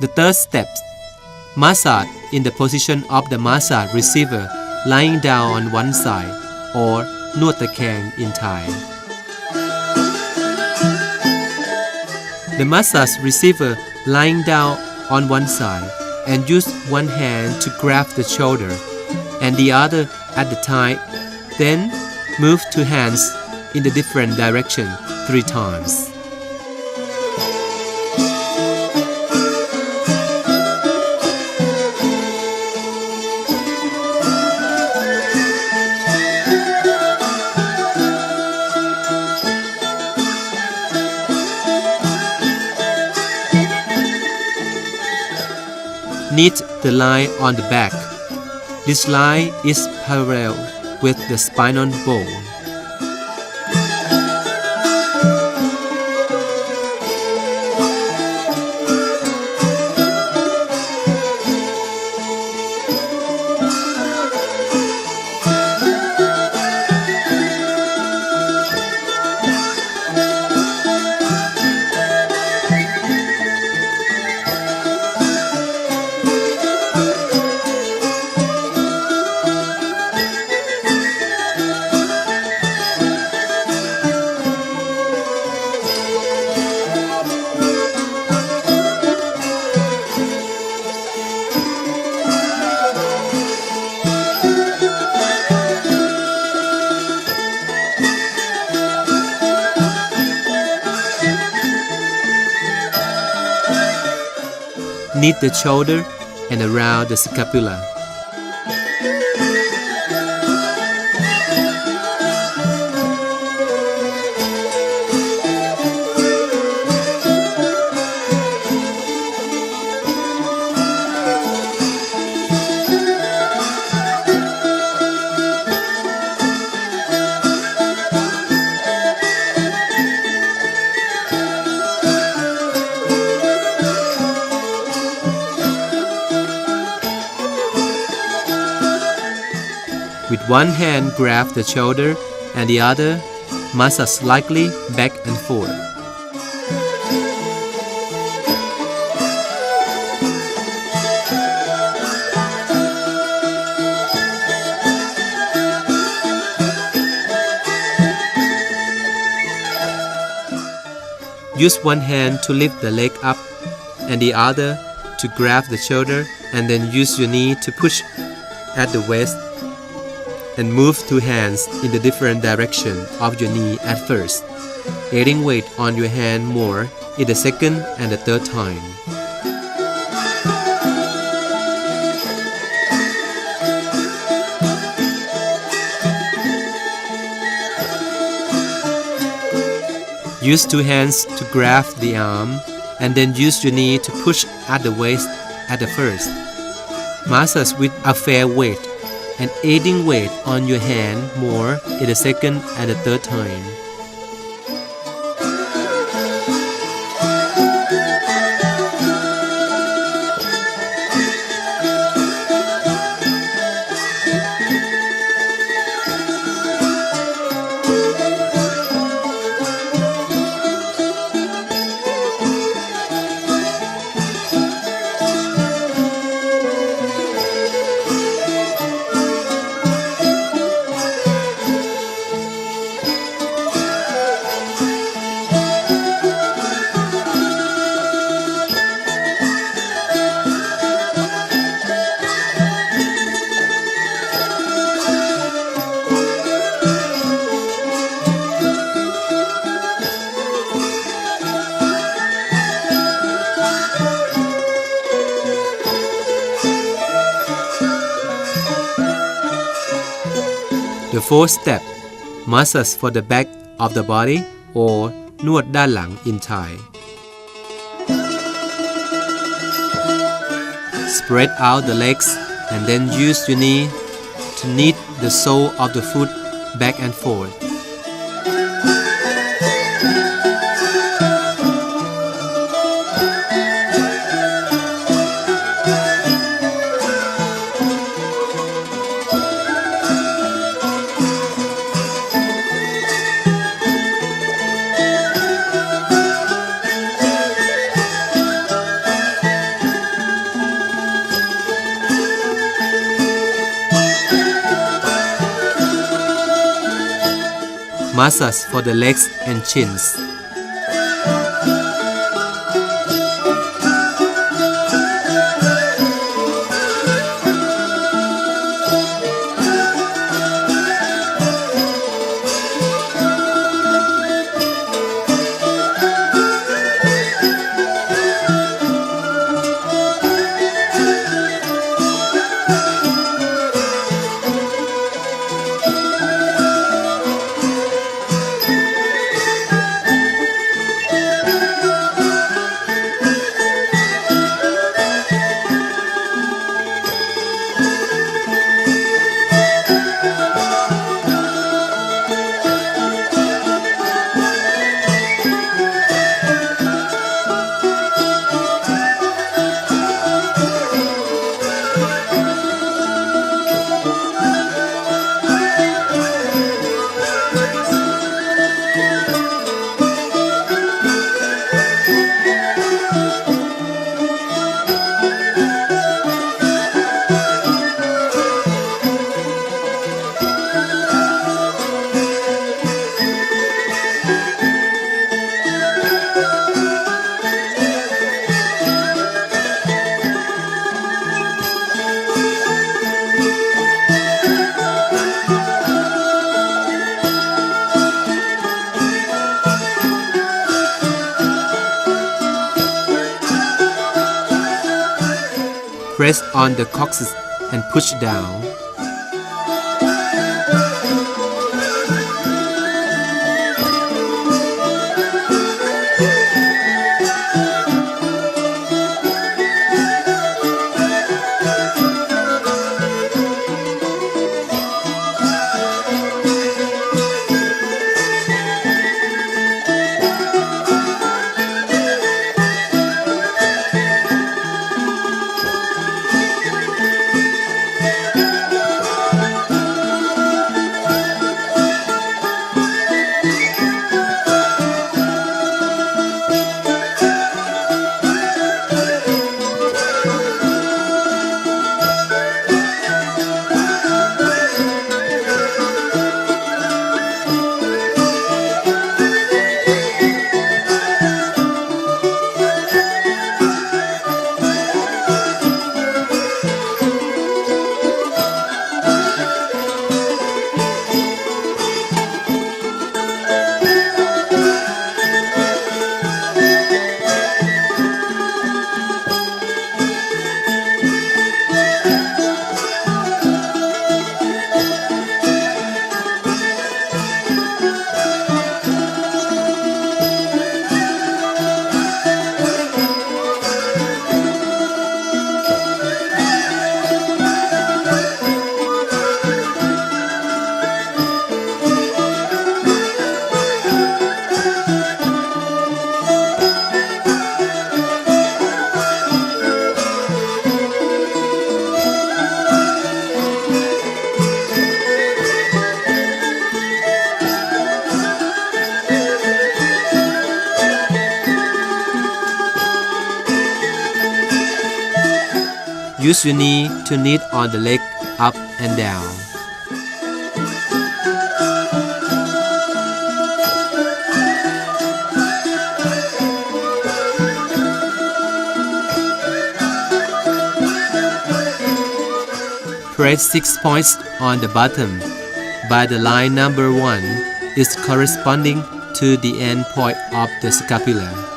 The third step, massage in the position of the massage receiver lying down on one side or นวดตะแคง in Thai. The massage receiver lying down on one side and use one hand to grab the shoulder and the other at the time. Then move two hands in the different direction 3 times. Knit the line on the back. This line is parallel with the spinal bone. Knit the shoulder and around the scapula. With one hand grab the shoulder and the other massage slightly back and forth. Use one hand to lift the leg up and the other to grab the shoulder, and then use your knee to push at the waist and move two hands in the different direction of your knee at first, adding weight on your hand more in the second and the third time. Use two hands to grab the arm and then use your knee to push at the waist at the first. Massage with a fair weight and adding weight on your hand more in the second and the third time. The fourth step, massage for the back of the body or นวดด้านหลัง in Thai. Spread out the legs and then use your knee to knit the sole of the foot back and forth. massage for the legs and chins. Press on the coccyx and push down. Use your knee to knit on the leg up and down. Press 6 points on the bottom, but the line number 1 is corresponding to the end point of the scapula.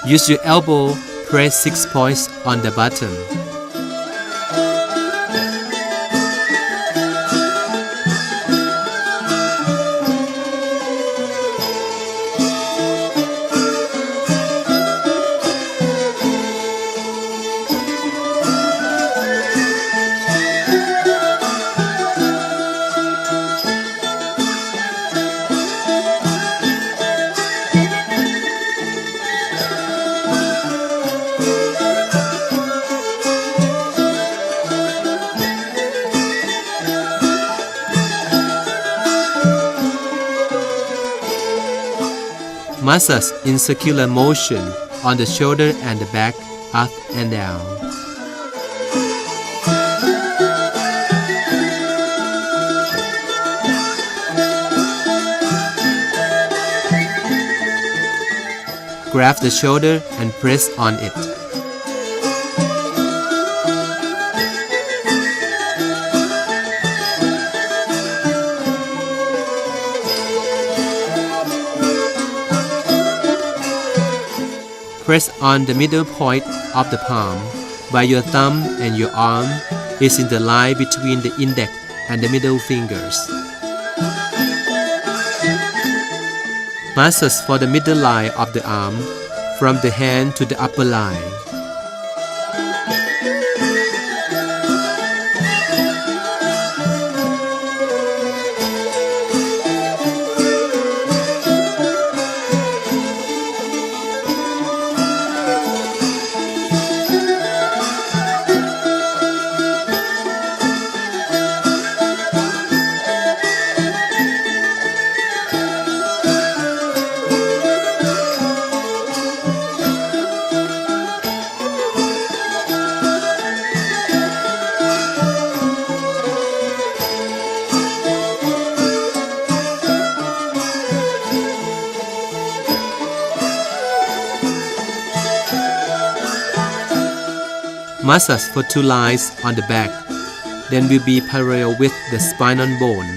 Use your elbow, press 6 points on the bottom. Massage in circular motion on the shoulder and the back, up and down. Grab the shoulder and press on it. Press on the middle point of the palm, while your thumb and your arm is in the line between the index and the middle fingers. Massage for the middle line of the arm, from the hand to the upper line. Massage for 2 lines on the back, then will be parallel with the spinal bone.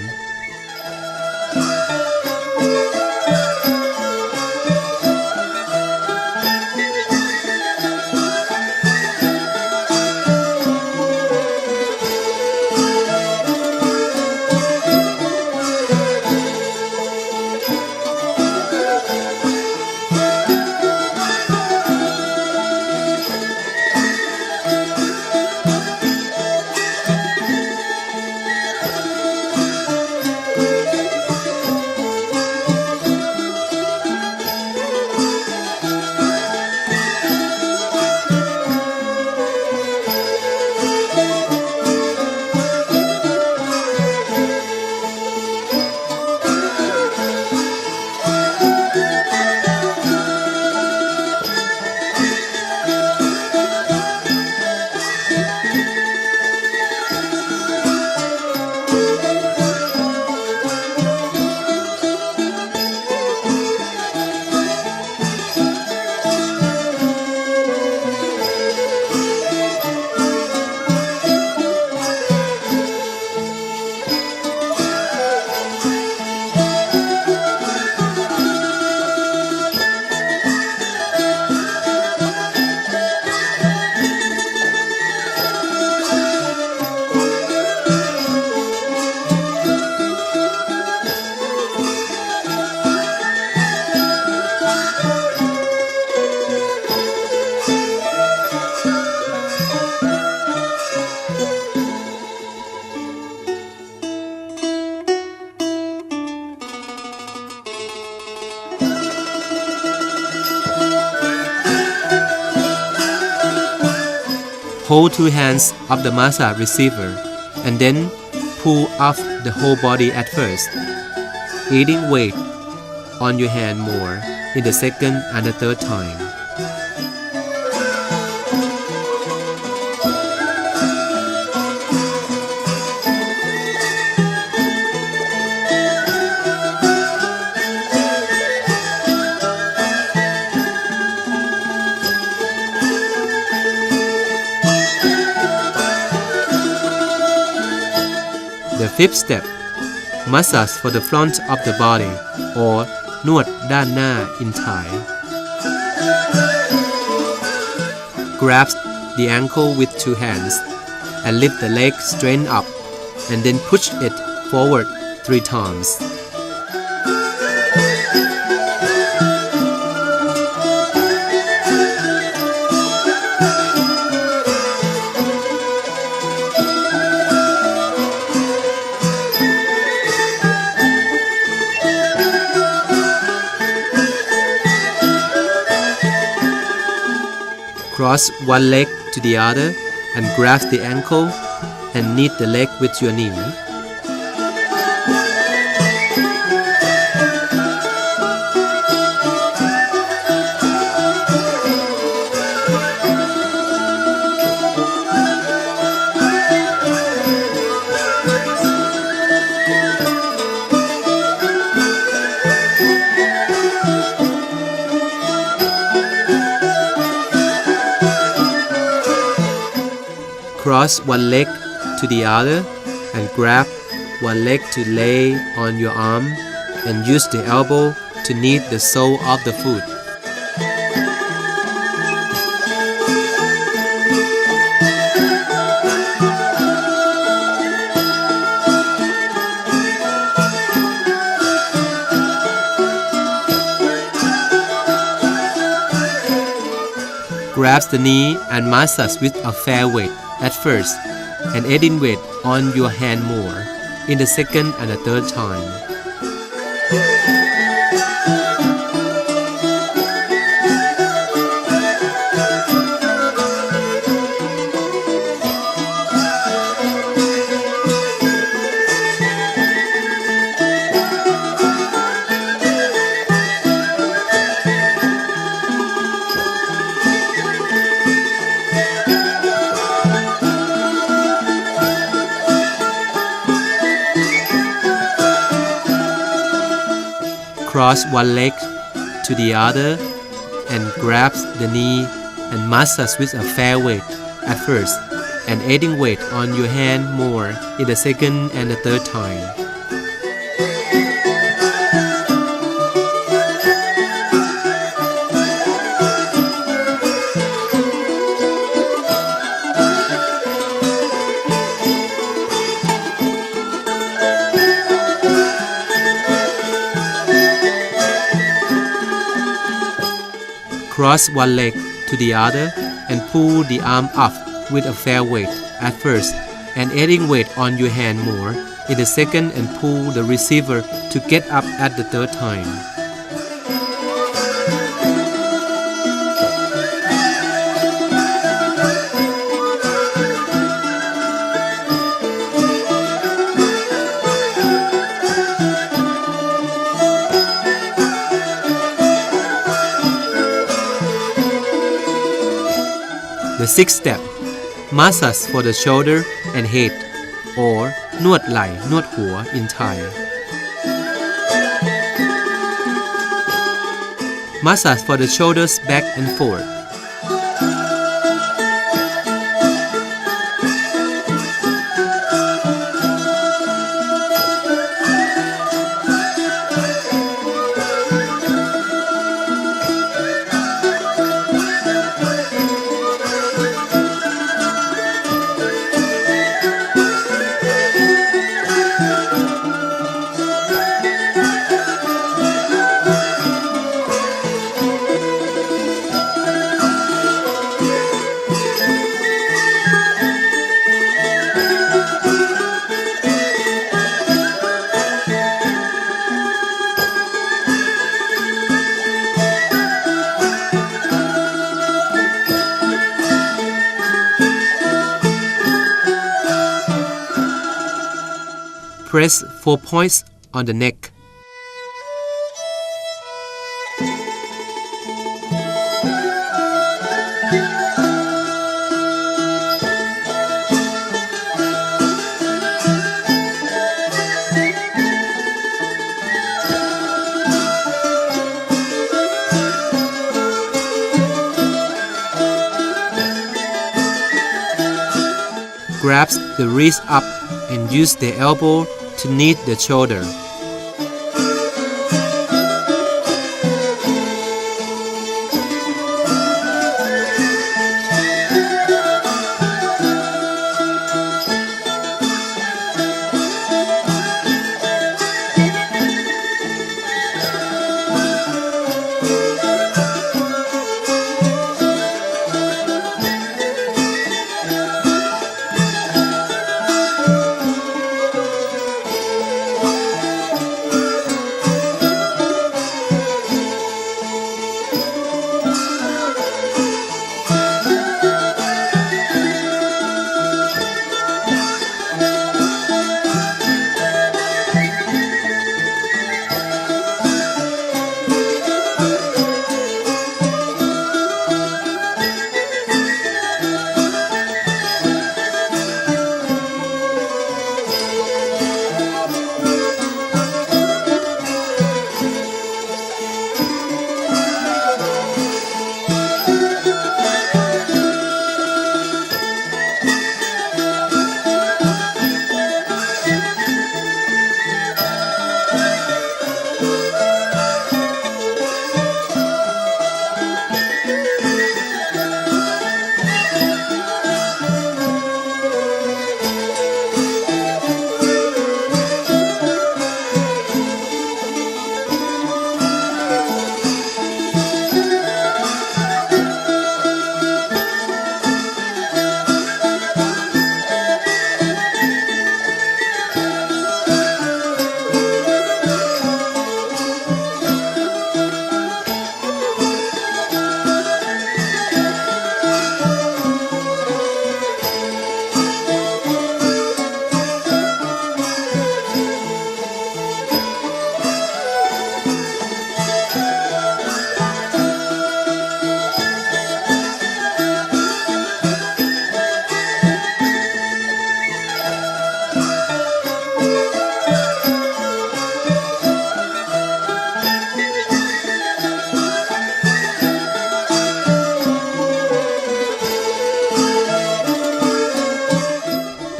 Hold 2 hands of the massage receiver and then pull off the whole body at first, adding weight on your hand more in the second and the third time. The 5th step, massage for the front of the body or นวดด้านหน้า in Thai. Grab the ankle with 2 hands and lift the leg straight up and then push it forward 3 times. Cross one leg to the other and grasp the ankle and knead the leg with your knee. Cross one leg to the other and grab one leg to lay on your arm and use the elbow to knead the sole of the foot. Grab the knee and massage with a fair weight at first and adding weight on your hand more in the second and the third time. Cross one leg to the other and grab the knee and massage with a fair weight at first and adding weight on your hand more in the second and the third time. Cross one leg to the other and pull the arm up with a fair weight at first and adding weight on your hand more in the second and pull the receiver to get up at the third time. The sixth step, massage for the shoulder and head, or นวดไหล่นวดหัว in Thai. Massage for the shoulders back and forth. Press 4 points on the neck. Grab the wrist up and use the elbow to knead the shoulder.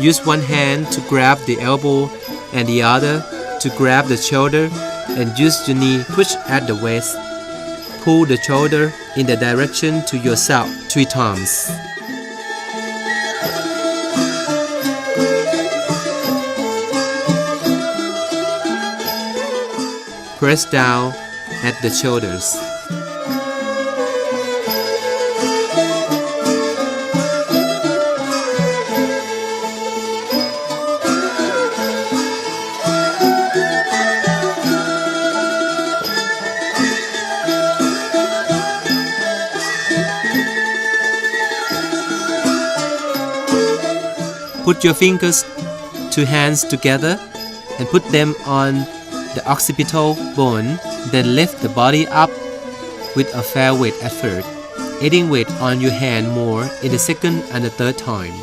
Use one hand to grab the elbow and the other to grab the shoulder, and use your knee push at the waist. Pull the shoulder in the direction to yourself 3 times. Press down at the shoulders. Put your fingers, 2 hands together, and put them on the occipital bone, then lift the body up with a fair weight at first, adding weight on your hand more in the second and the third time.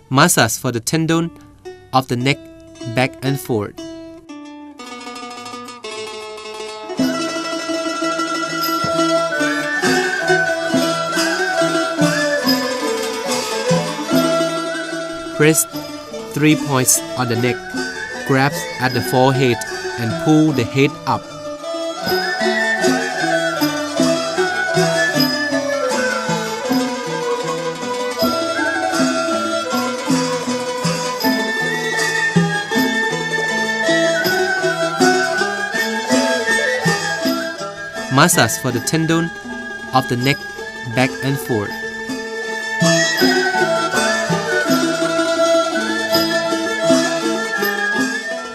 Massage for the tendon of the neck, back and forth. Press 3 points on the neck, grab at the forehead and pull the head up. Massage for the tendon of the neck, back and forth.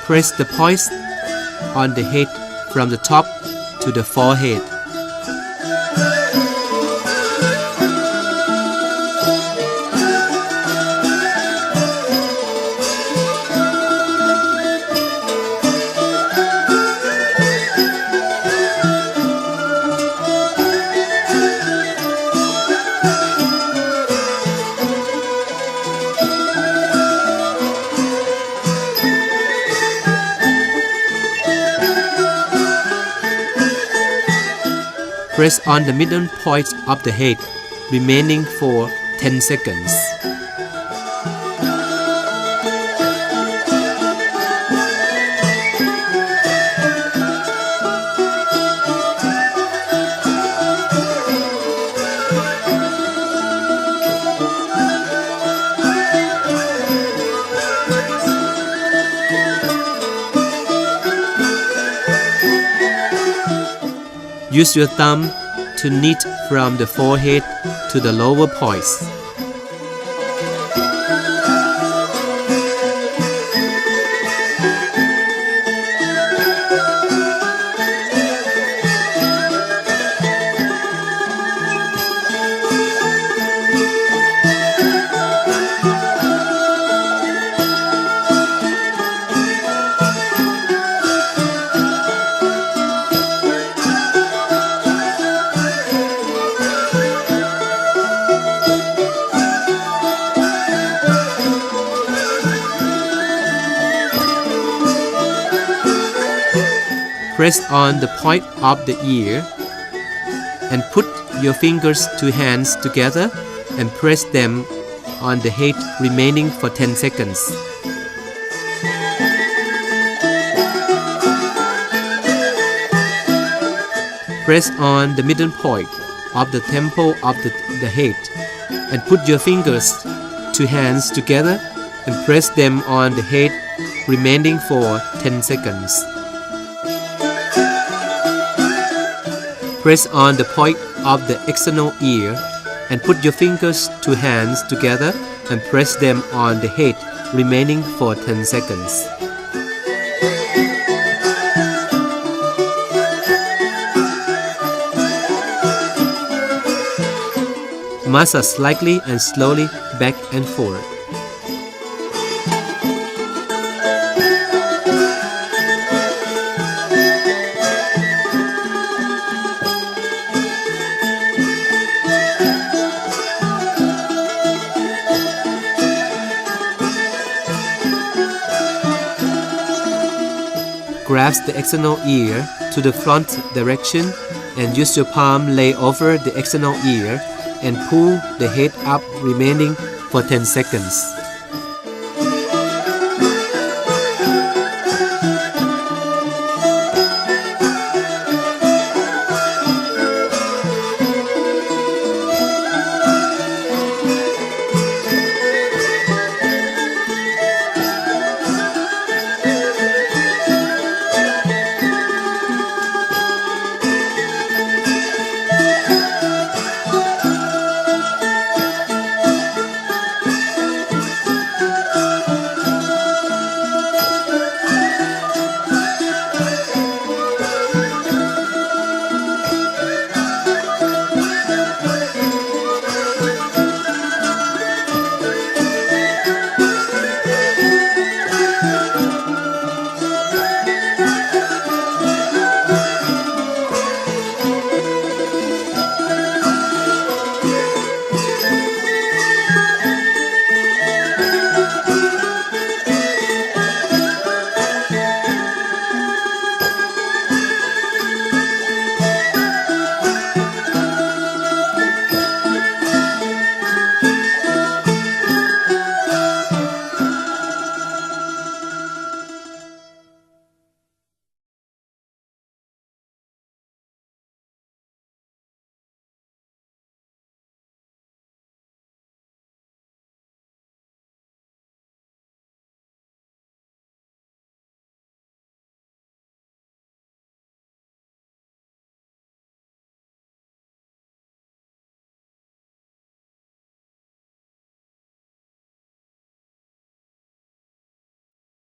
Press the points on the head from the top to the forehead. Press on the middle point of the head, remaining for 10 seconds. Use your thumb to knit from the forehead to the lower points. Press on the point of the ear and put your fingers 2 hands together and press them on the head, remaining for 10 seconds. Press on the middle point of the temple of the head and put your fingers 2 hands together and press them on the head, remaining for 10 seconds. Press on the point of the external ear and put your fingers 2 hands together and press them on the head, remaining for 10 seconds. Massage slightly and slowly back and forth. grasp the external ear to the front direction and use your palm lay over the external ear and pull the head up remaining for 10 seconds.